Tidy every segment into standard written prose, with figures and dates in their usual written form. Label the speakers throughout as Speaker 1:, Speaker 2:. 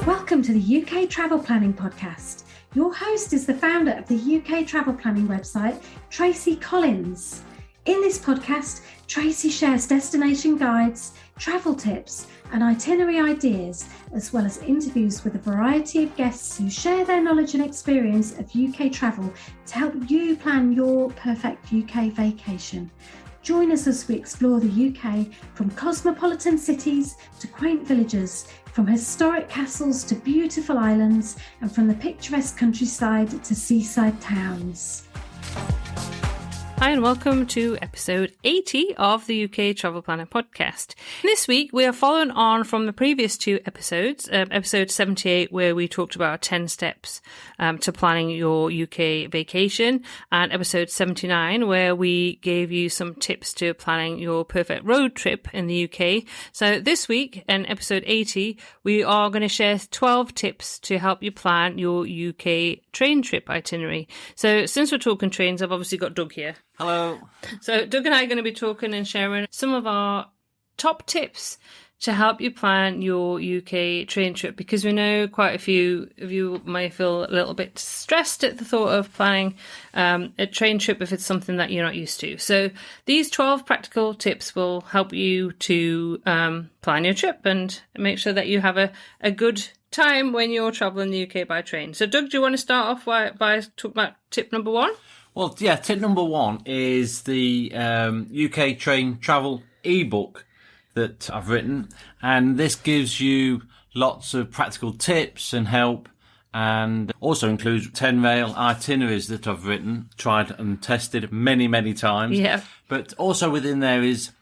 Speaker 1: Welcome to the UK Travel Planning Podcast. Your host is the founder of the UK Travel Planning website, Tracy Collins. In this podcast, Tracy shares destination guides, travel tips, and itinerary ideas, as well as interviews with a variety of guests who share their knowledge and experience of UK travel to help you plan your perfect UK vacation. Join us as we explore the UK from cosmopolitan cities to quaint villages, from historic castles to beautiful islands, and from the picturesque countryside to seaside towns.
Speaker 2: Hi and welcome to episode 80 of the UK Travel Planning Podcast. This week we are following on from the previous two episodes, episode 78 where we talked about 10 steps to planning your UK vacation, and episode 79 where we gave you some tips to planning your perfect road trip in the UK. So this week in episode 80 we are going to share 12 tips to help you plan your UK train trip itinerary. So since we're talking trains, I've obviously got Doug here.
Speaker 3: Hello.
Speaker 2: So Doug and I are going to be talking and sharing some of our top tips to help you plan your UK train trip, because we know quite a few of you may feel a little bit stressed at the thought of planning a train trip if it's something that you're not used to. So these 12 practical tips will help you to plan your trip and make sure that you have a good time when you're travelling the UK by train. So Doug, do you want to start off by talking about tip number one?
Speaker 3: Well, yeah, tip number one is the UK train travel ebook that I've written, and this gives you lots of practical tips and help, and also includes 10 rail itineraries that I've written, tried and tested many, many times.
Speaker 2: Yeah.
Speaker 3: But also within there is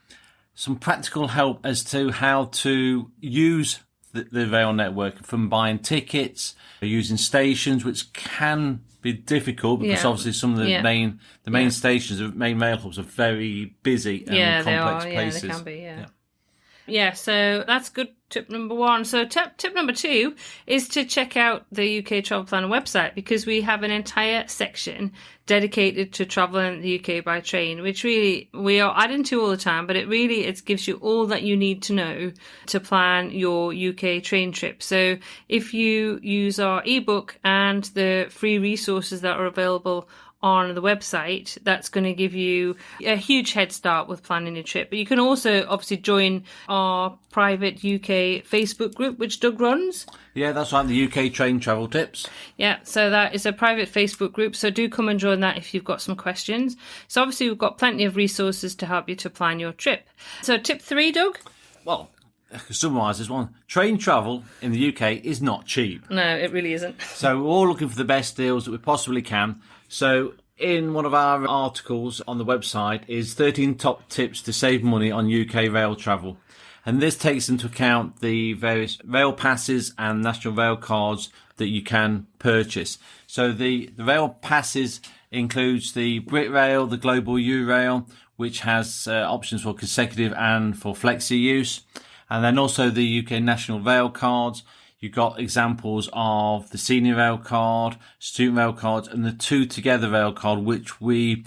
Speaker 3: some practical help as to how to use the rail network, from buying tickets, using stations, which can be difficult because obviously some of the main stations, the main rail hubs are very busy and complex places.
Speaker 2: Yeah, they can be, yeah, so that's good tip number one. So tip number two is to check out the UK Travel Planner website, because we have an entire section dedicated to travelling the UK by train, which really we are adding to all the time, but it gives you all that you need to know to plan your UK train trip. So if you use our ebook and the free resources that are available on the website, that's going to give you a huge head start with planning your trip. But you can also obviously join our private UK Facebook group, which Doug runs.
Speaker 3: Yeah, that's right, the UK Train Travel Tips.
Speaker 2: Yeah, so that is a private Facebook group, so do come and join that if you've got some questions. So obviously we've got plenty of resources to help you to plan your trip. So tip 3, Doug?
Speaker 3: Well, to summarise this one, train travel in the UK is not cheap.
Speaker 2: No, it really isn't.
Speaker 3: So we're all looking for the best deals that we possibly can. So in one of our articles on the website is 13 top tips to save money on UK rail travel. And this takes into account the various rail passes and National Railcards that you can purchase. So the rail passes includes the Brit Rail, the Global U Rail, which has options for consecutive and for flexi use. And then also the UK National Railcards. You've got examples of the Senior Rail Card, Student Rail Cards, and the Two Together Rail Card, which we've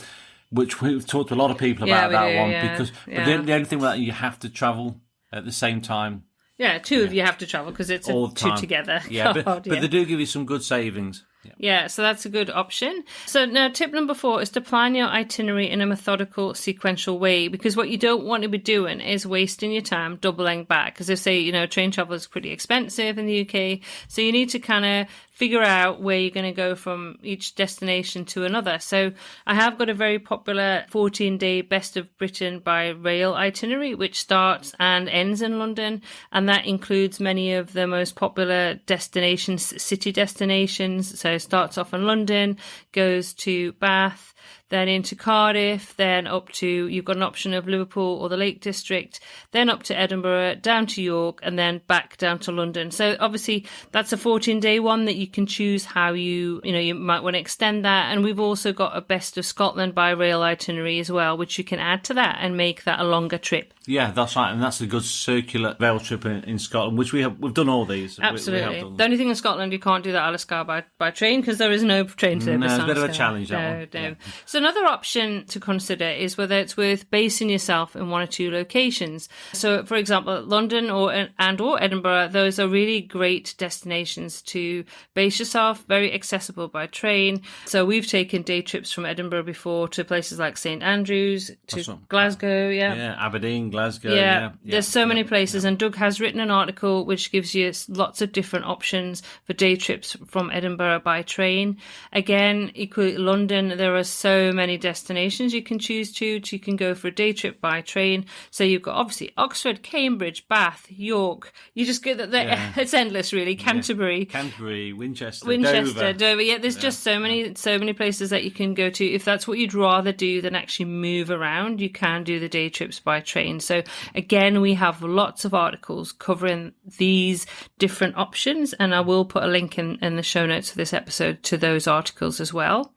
Speaker 3: talked to a lot of people about that one. Because but the only thing with that, you have to travel at the same time.
Speaker 2: Yeah, two of you have to travel because it's two together.
Speaker 3: Yeah, but they do give you some good savings.
Speaker 2: Yeah, so that's a good option. So now tip number 4 is to plan your itinerary in a methodical, sequential way, because what you don't want to be doing is wasting your time doubling back. Because they say, train travel is pretty expensive in the UK, so you need to kind of figure out where you're going to go from each destination to another. So I have got a very popular 14-day Best of Britain by rail itinerary, which starts and ends in London, and that includes many of the most popular destinations, city destinations. So it starts off in London, goes to Bath, then into Cardiff, then up to, you've got an option of Liverpool or the Lake District, then up to Edinburgh, down to York, and then back down to London. So obviously that's a 14-day one that you can choose how you might want to extend that. And we've also got a Best of Scotland by rail itinerary as well, which you can add to that and make that a longer trip.
Speaker 3: Yeah, that's right, and that's a good circular rail trip in Scotland, which we've done all these.
Speaker 2: Absolutely. The only thing in Scotland, you can't do that Alaska by train because there is no train service.
Speaker 3: No, it's a bit of a challenge, that one.
Speaker 2: No. So another option to consider is whether it's worth basing yourself in one or two locations. So, for example, London or Edinburgh, those are really great destinations to base yourself, very accessible by train. So we've taken day trips from Edinburgh before to places like St Andrews, to Glasgow,
Speaker 3: Yeah, Aberdeen, Glasgow.
Speaker 2: Yeah, there's so many places. And Doug has written an article which gives you lots of different options for day trips from Edinburgh by train. Again, equally London, there are so many destinations you can choose to. You can go for a day trip by train. So you've got obviously Oxford, Cambridge, Bath, York. You just get that. It's endless, really. Canterbury,
Speaker 3: Winchester,
Speaker 2: Dover. Yeah, there's just so many places that you can go to. If that's what you'd rather do than actually move around, you can do the day trips by train. So again, we have lots of articles covering these different options, and I will put a link in the show notes for this episode to those articles as well.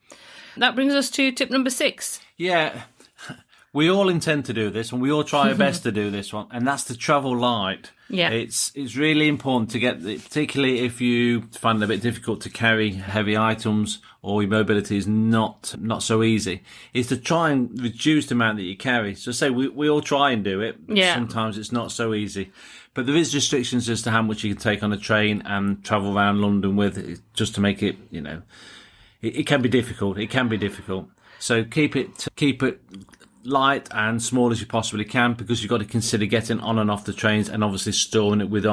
Speaker 2: That brings us to tip number 6.
Speaker 3: Yeah, we all intend to do this, and we all try our best to do this one, and that's to travel light.
Speaker 2: Yeah,
Speaker 3: it's really important to get, particularly if you find it a bit difficult to carry heavy items or your mobility is not so easy, is to try and reduce the amount that you carry. So say we all try and do it, but sometimes it's not so easy. But there is restrictions as to how much you can take on a train and travel around London with, just to make it, it can be difficult. It can be difficult. So keep it light and small as you possibly can, because you've got to consider getting on and off the trains and obviously storing it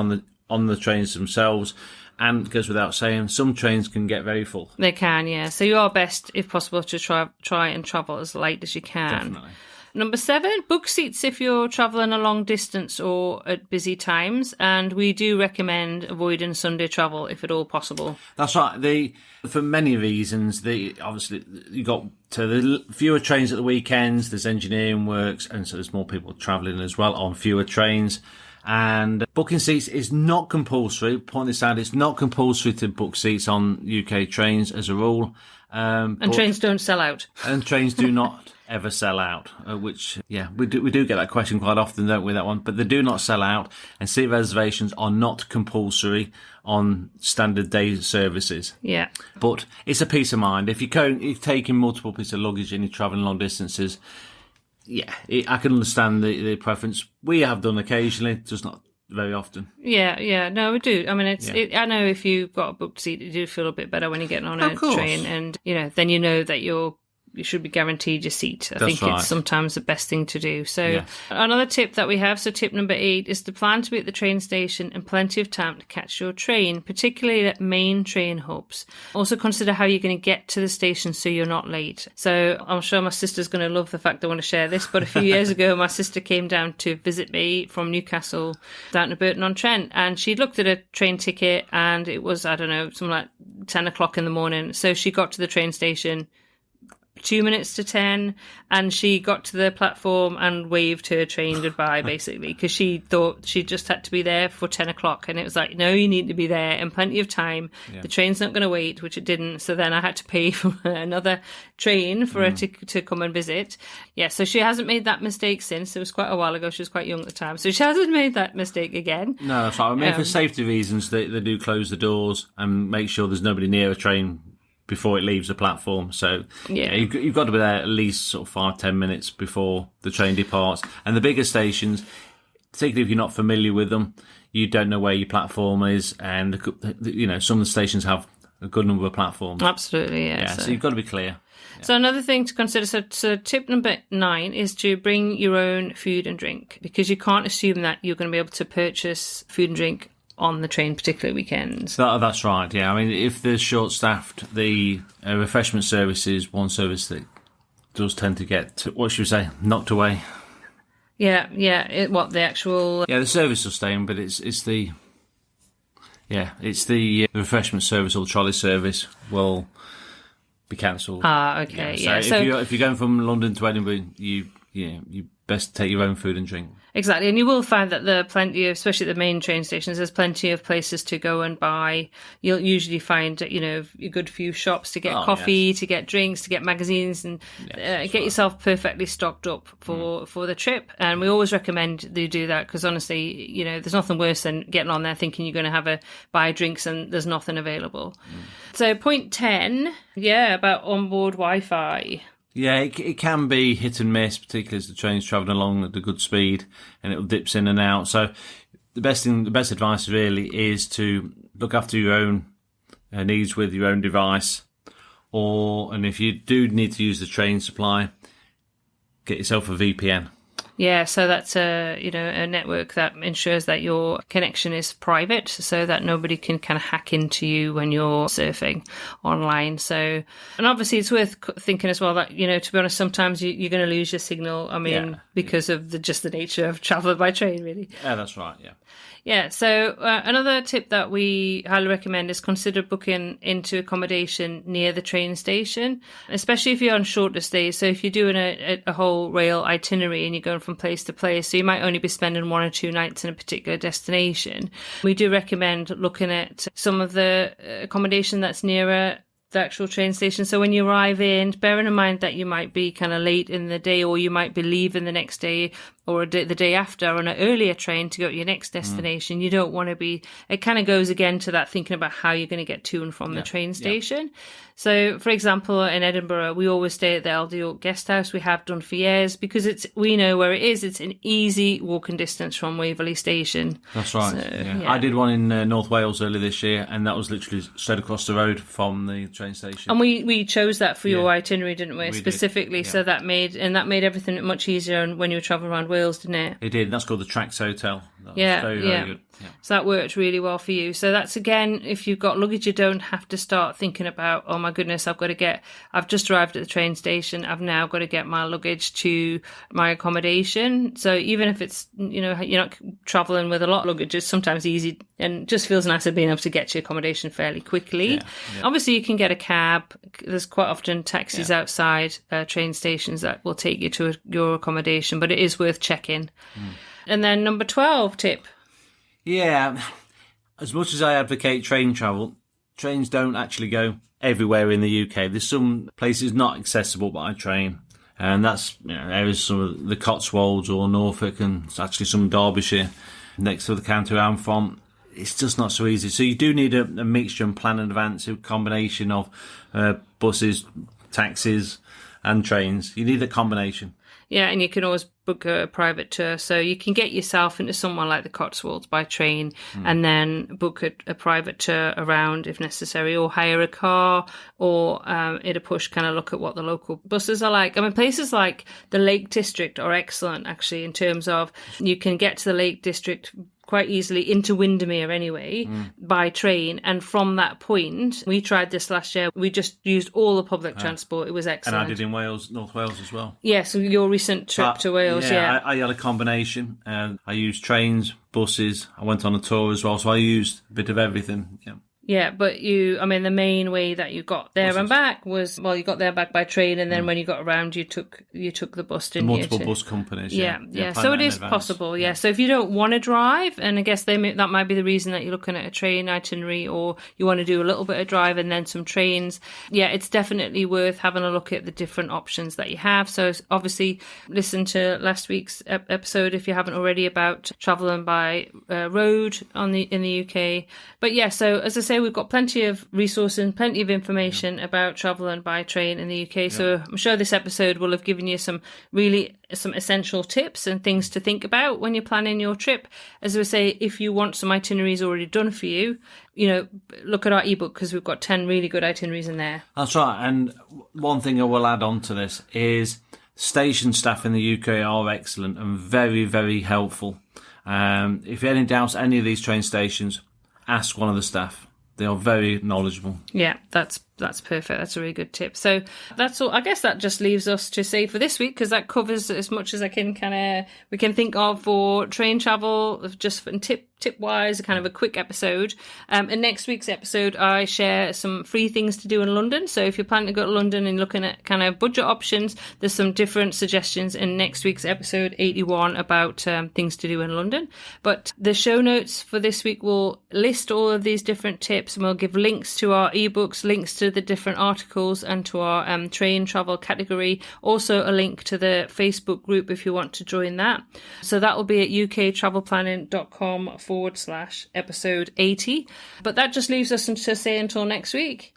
Speaker 3: on the trains themselves. And it goes without saying, some trains can get very full.
Speaker 2: They can, yeah. So you are best, if possible, to try and travel as light as you can.
Speaker 3: Definitely.
Speaker 2: Number 7, book seats if you're travelling a long distance or at busy times. And we do recommend avoiding Sunday travel if at all possible.
Speaker 3: That's right. For many reasons, obviously you got to the fewer trains at the weekends. There's engineering works, and so there's more people travelling as well on fewer trains. And booking seats is not compulsory. Point this out: it's not compulsory to book seats on UK trains as a rule.
Speaker 2: And trains don't sell out.
Speaker 3: And trains do not ever sell out, which, we do get that question quite often, don't we, that one? But they do not sell out, and seat reservations are not compulsory on standard day services.
Speaker 2: Yeah.
Speaker 3: But it's a peace of mind. If you're taking multiple pieces of luggage and you're travelling long distances, I can understand the preference. We have done occasionally, just not very often.
Speaker 2: Yeah, no, we do. I mean, I know if you've got a booked seat, you do feel a bit better when you're getting on a train, and then you know that you should be guaranteed your seat. I think it's sometimes the best thing to do. So another tip that we have, so tip number 8, is to plan to be at the train station in plenty of time to catch your train, particularly at main train hubs. Also consider how you're going to get to the station so you're not late. So I'm sure my sister's going to love the fact I want to share this, but a few years ago, my sister came down to visit me from Newcastle down to Burton-on-Trent, and she looked at a train ticket, and it was, I don't know, something like 10 o'clock in the morning. So she got to the train station 2 minutes to 10, and she got to the platform and waved her train goodbye, basically, because she thought she just had to be there for 10 o'clock. And it was like, no, you need to be there in plenty of time. The train's not going to wait, which it didn't. So then I had to pay for another train for her to come and visit. Yeah, so she hasn't made that mistake since. It was quite a while ago. She was quite young at the time. So she hasn't made that mistake again.
Speaker 3: No, that's right. I mean, for safety reasons, they do close the doors and make sure there's nobody near a train before it leaves the platform. So you've got to be there at least sort of 5-10 minutes before the train departs. And the bigger stations, particularly if you're not familiar with them, you don't know where your platform is, and some of the stations have a good number of platforms.
Speaker 2: Absolutely, yeah.
Speaker 3: So you've got to be clear.
Speaker 2: So another thing to consider, so tip number 9 is to bring your own food and drink, because you can't assume that you're going to be able to purchase food and drink on the train, particularly weekends.
Speaker 3: That's right, yeah. I mean, if they're short-staffed, the refreshment service is one service that does tend to get, what should we say, knocked away.
Speaker 2: Yeah. The actual...
Speaker 3: Yeah, the service will stay in, but it's the refreshment service or the trolley service will be cancelled.
Speaker 2: Okay,
Speaker 3: So if you're going from London to Edinburgh, you best take your own food and drink.
Speaker 2: Exactly, and you will find that there are plenty of, especially at the main train stations, there's plenty of places to go and buy. You'll usually find, a good few shops to get coffee, to get drinks, to get magazines, and get yourself perfectly stocked up for the trip. And we always recommend that you do that, because honestly, there's nothing worse than getting on there thinking you're going to buy drinks and there's nothing available. So point 10, about onboard Wi-Fi.
Speaker 3: Yeah, it can be hit and miss, particularly as the train's travelling along at a good speed and it dips in and out. So the best advice really is to look after your own needs with your own device, and if you do need to use the train supply, get yourself a VPN.
Speaker 2: Yeah, so that's a network that ensures that your connection is private, so that nobody can kind of hack into you when you're surfing online. So, and obviously it's worth thinking as well that, to be honest, sometimes you're going to lose your signal. I mean, because of the nature of traveling by train, really.
Speaker 3: Yeah, that's right. Yeah.
Speaker 2: Yeah, so another tip that we highly recommend is consider booking into accommodation near the train station, especially if you're on shorter stays. So if you're doing a whole rail itinerary and you're going from place to place, so you might only be spending 1 or 2 nights in a particular destination, we do recommend looking at some of the accommodation that's nearer the actual train station. So when you arrive in, bearing in mind that you might be kind of late in the day, or you might be leaving the next day or the day after on an earlier train to go to your next destination, you don't want to be, it kind of goes again to that thinking about how you're going to get to and from the train station. So, for example, in Edinburgh, we always stay at the Aldi Guest House. We have done for years because we know where it is. It's an easy walking distance from Waverley Station.
Speaker 3: That's right. So, I did one in North Wales earlier this year, and that was literally straight across the road from the train station.
Speaker 2: And we chose that for your itinerary, didn't we? Specifically,
Speaker 3: did.
Speaker 2: So that made everything much easier when you were travelling around Wales, didn't it?
Speaker 3: It did. That's called the Trax Hotel. That was very good. Yeah.
Speaker 2: So that worked really well for you. So that's, again, if you've got luggage, you don't have to start thinking about, oh my goodness, I've just arrived at the train station, I've now got to get my luggage to my accommodation. So even if it's, you're not travelling with a lot of luggage, it's sometimes easy and just feels nicer being able to get to your accommodation fairly quickly. Yeah. Obviously, you can get a cab. There's quite often taxis outside train stations that will take you to your accommodation, but it is worth checking. And then number 12 tip.
Speaker 3: Yeah, as much as I advocate train travel, trains don't actually go everywhere in the UK. There's some places not accessible by train, and that's areas some of the Cotswolds or Norfolk, and actually some Derbyshire next to the county I'm from. It's just not so easy. So you do need a mixture and plan in advance, a combination of buses, taxis and trains. You need a combination.
Speaker 2: Yeah, and you can always book a private tour. So you can get yourself into somewhere like the Cotswolds by train and then book a private tour around if necessary, or hire a car, or at a push kind of look at what the local buses are like. I mean, places like the Lake District are excellent, actually, in terms of you can get to the Lake District quite easily into Windermere anyway by train, and from that point, we tried this last year, we just used all the public transport. It was excellent.
Speaker 3: And I did in Wales, North Wales as well.
Speaker 2: Yeah, so your recent trip to Wales,
Speaker 3: I had a combination. I used trains, buses, I went on a tour as well, so I used a bit of everything.
Speaker 2: Yeah, but the main way that you got there and back was, you got there and back by train, and then when you got around, you took the bus, didn't you?
Speaker 3: Multiple bus companies.
Speaker 2: Yeah. So it is possible. Yeah. So if you don't want to drive, and I guess that might be the reason that you're looking at a train itinerary, or you want to do a little bit of drive and then some trains. Yeah, it's definitely worth having a look at the different options that you have. So obviously, listen to last week's episode if you haven't already about travelling by road in the UK. But yeah, so as I say, we've got plenty of resources and plenty of information about travelling by train in the UK. So I'm sure this episode will have given you some essential tips and things to think about when you're planning your trip. As I say, if you want some itineraries already done for you, look at our ebook, because we've got 10 really good itineraries in there.
Speaker 3: That's right. And one thing I will add on to this is station staff in the UK are excellent and very, very helpful. If you have any doubts at any of these train stations, ask one of the staff. They are very knowledgeable. Yeah,
Speaker 2: that's perfect. That's a really good tip. So that's all. I guess that just leaves us to say for this week, because that covers as much as I can we can think of for train travel, just tip wise, kind of a quick episode. In next week's episode, I share some free things to do in London. So if you're planning to go to London and looking at kind of budget options, there's some different suggestions in next week's episode 81 about things to do in London. But the show notes for this week will list all of these different tips, and we'll give links to our ebooks, links to the different articles, and to our train travel category. Also a link to the Facebook group if you want to join that. So that will be at uktravelplanning.com/episode 80. But that just leaves us to say until next week.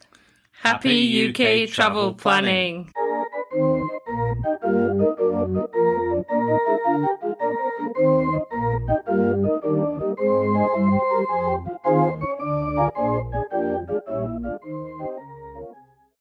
Speaker 2: Happy UK travel planning.